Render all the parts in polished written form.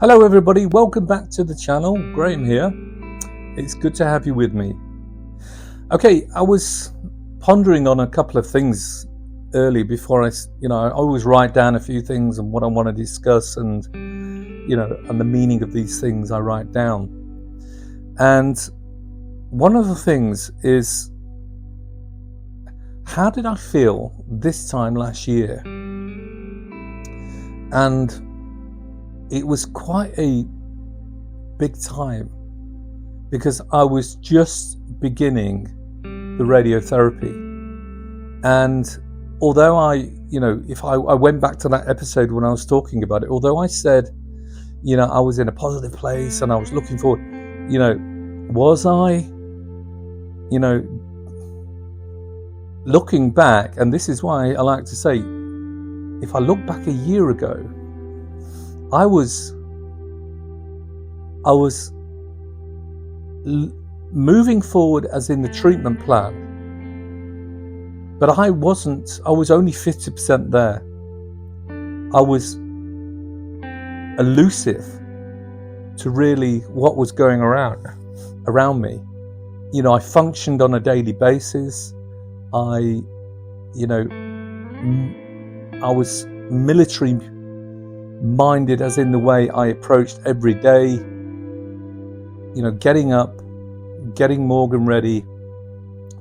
Hello everybody, welcome back to the channel. Graham here. It's good to have you with me. Okay, I was pondering on a couple of things early before I always write down a few things and what I want to discuss and the meaning of these things I write down. And one of the things is, how did I feel this time last year? And it was quite a big time because I was just beginning the radiotherapy. And although I went back to that episode when I was talking about it, although I said, I was in a positive place and I was looking forward, was I, looking back, and this is why I like to say, if I look back a year ago, I was moving forward as in the treatment plan, but I was only 50% there. I was elusive to really what was going around me. I functioned on a daily basis. I was military minded, as in the way I approached every day, getting up, getting Morgan ready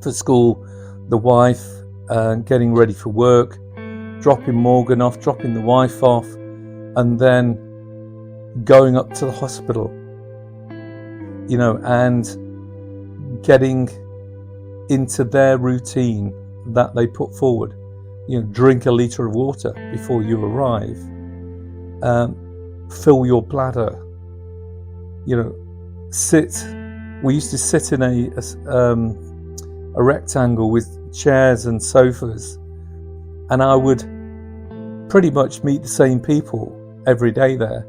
for school, the wife getting ready for work, dropping Morgan off, dropping the wife off, and then going up to the hospital, and getting into their routine that they put forward. Drink a litre of water before you arrive. Fill your bladder. Sit. We used to sit in a rectangle with chairs and sofas, and I would pretty much meet the same people every day there.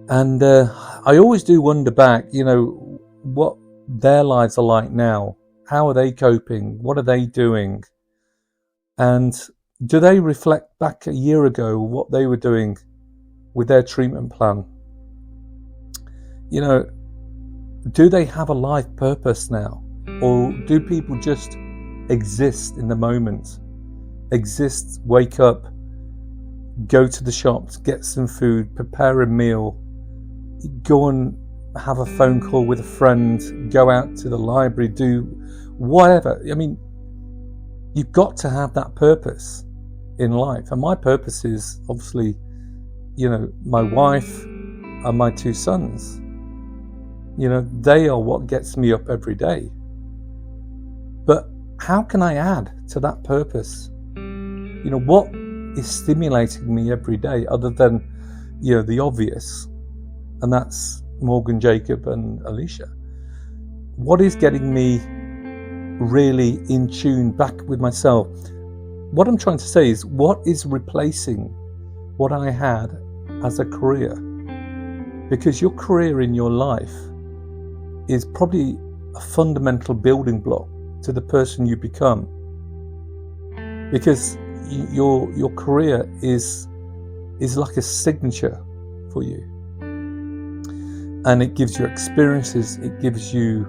And I always do wonder back, what their lives are like now. How are they coping? What are they doing? And do they reflect back a year ago what they were doing with their treatment plan? Do they have a life purpose now? Or do people just exist in the moment? Exist, wake up, go to the shops, get some food, prepare a meal, go and have a phone call with a friend, go out to the library, do whatever. You've got to have that purpose in life. And my purpose is obviously, my wife and my two sons. They are what gets me up every day. But how can I add to that purpose? What is stimulating me every day other than, the obvious? And that's Morgan, Jacob and Alicia. What is getting me really in tune back with myself? What I'm trying to say is, what is replacing what I had as a career? Because your career in your life is probably a fundamental building block to the person you become. Because your career is like a signature for you. And it gives you experiences, it gives you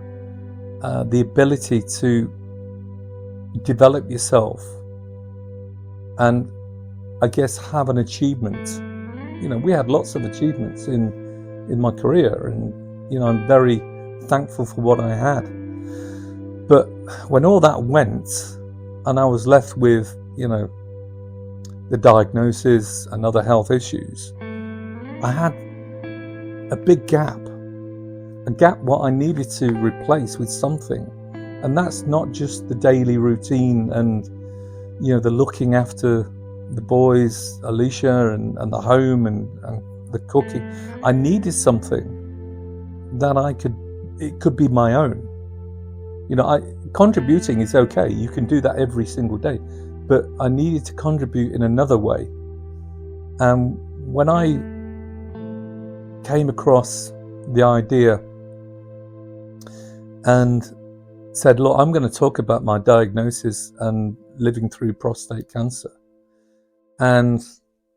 the ability to develop yourself and I guess have an achievement. We had lots of achievements in my career, and I'm very thankful for what I had. But when all that went and I was left with the diagnosis and other health issues, I had a big gap what I needed to replace with something. And that's not just the daily routine and the looking after the boys, Alicia, and the home and the cooking. I needed something that it could be my own. Contributing is okay, you can do that every single day, but I needed to contribute in another way. And when I came across the idea and said, look, I'm going to talk about my diagnosis and living through prostate cancer. And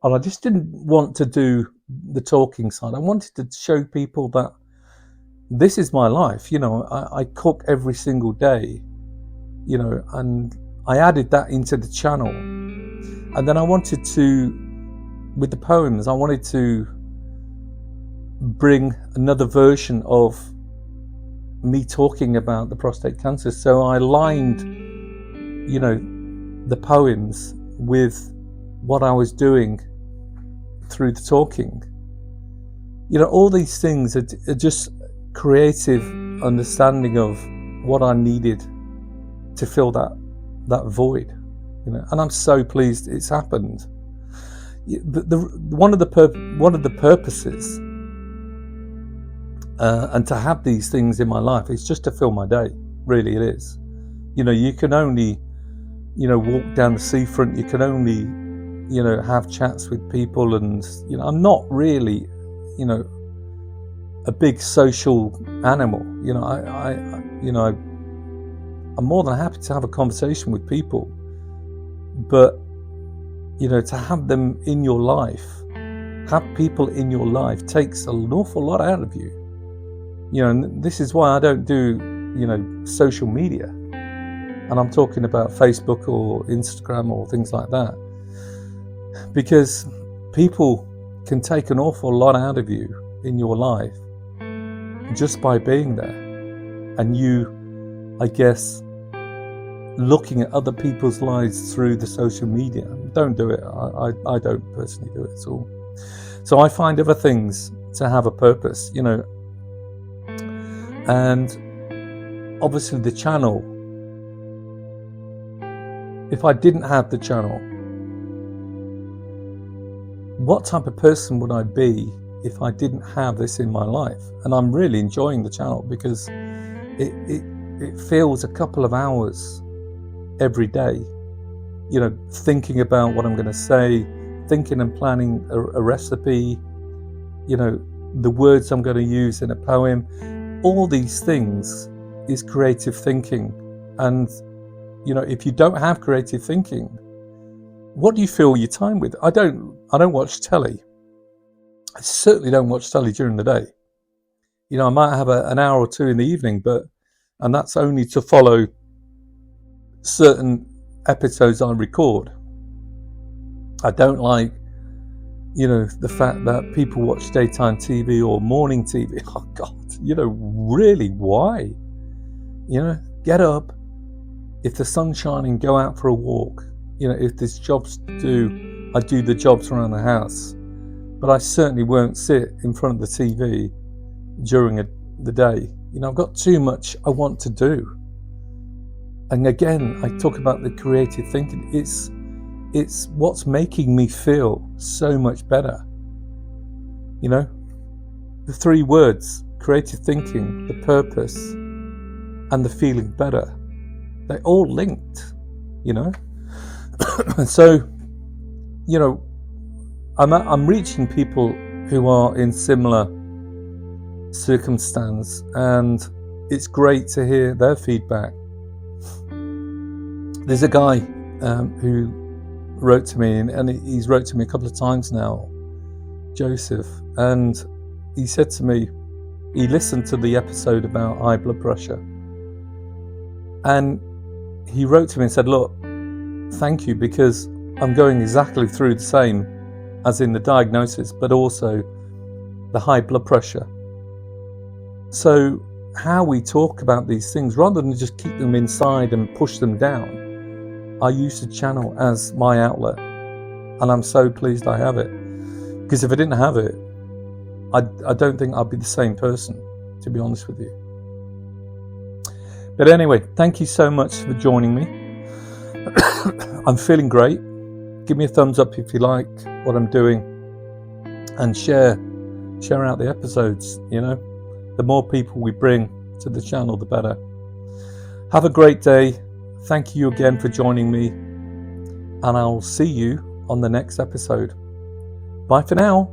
And I just didn't want to do the talking side. I wanted to show people that this is my life. I cook every single day, and I added that into the channel. And then I wanted to, with the poems, I wanted to bring another version of me talking about the prostate cancer. So I lined, the poems with what I was doing through the talking. All these things are just creative understanding of what I needed to fill that void. And I'm so pleased it's happened. One of the purposes, and to have these things in my life, is just to fill my day. Really, it is. You can only, walk down the seafront. You can only, have chats with people, and I'm not really, a big social animal. I'm more than happy to have a conversation with people, but to have them in your life, have people in your life, takes an awful lot out of you. And this is why I don't do, social media. And I'm talking about Facebook or Instagram or things like that. Because people can take an awful lot out of you in your life just by being there. And you, I guess, looking at other people's lives through the social media. Don't do it. I don't personally do it at all. So I find other things to have a purpose, And obviously the channel, if I didn't have the channel, what type of person would I be if I didn't have this in my life? And I'm really enjoying the channel because it fills a couple of hours every day, thinking about what I'm going to say, thinking and planning a recipe, the words I'm going to use in a poem. All these things is creative thinking. And, if you don't have creative thinking, what do you fill your time with? I don't watch telly. I certainly don't watch telly during the day. I might have an hour or two in the evening, and that's only to follow certain episodes I record. I don't like, the fact that people watch daytime TV or morning TV. Oh God, really, why? Get up. If the sun's shining, go out for a walk. If there's jobs to do, I do the jobs around the house. But I certainly won't sit in front of the TV during the day. I've got too much I want to do. And again, I talk about the creative thinking. It's what's making me feel so much better. The three words, creative thinking, the purpose, and the feeling better, they're all linked, And so, I'm reaching people who are in similar circumstance, and it's great to hear their feedback. There's a guy who wrote to me, and he's wrote to me a couple of times now, Joseph, and he said to me, he listened to the episode about high blood pressure, and he wrote to me and said, look, thank you, because I'm going exactly through the same, as in the diagnosis, but also the high blood pressure. So how we talk about these things, rather than just keep them inside and push them down, I use the channel as my outlet, and I'm so pleased I have it. Because if I didn't have it, I don't think I'd be the same person, to be honest with you. But anyway, thank you so much for joining me. I'm feeling great. Give me a thumbs up if you like what I'm doing, and share out the episodes. The more people we bring to the channel, the better. Have a great day. Thank you again for joining me, and I'll see you on the next episode. Bye for now.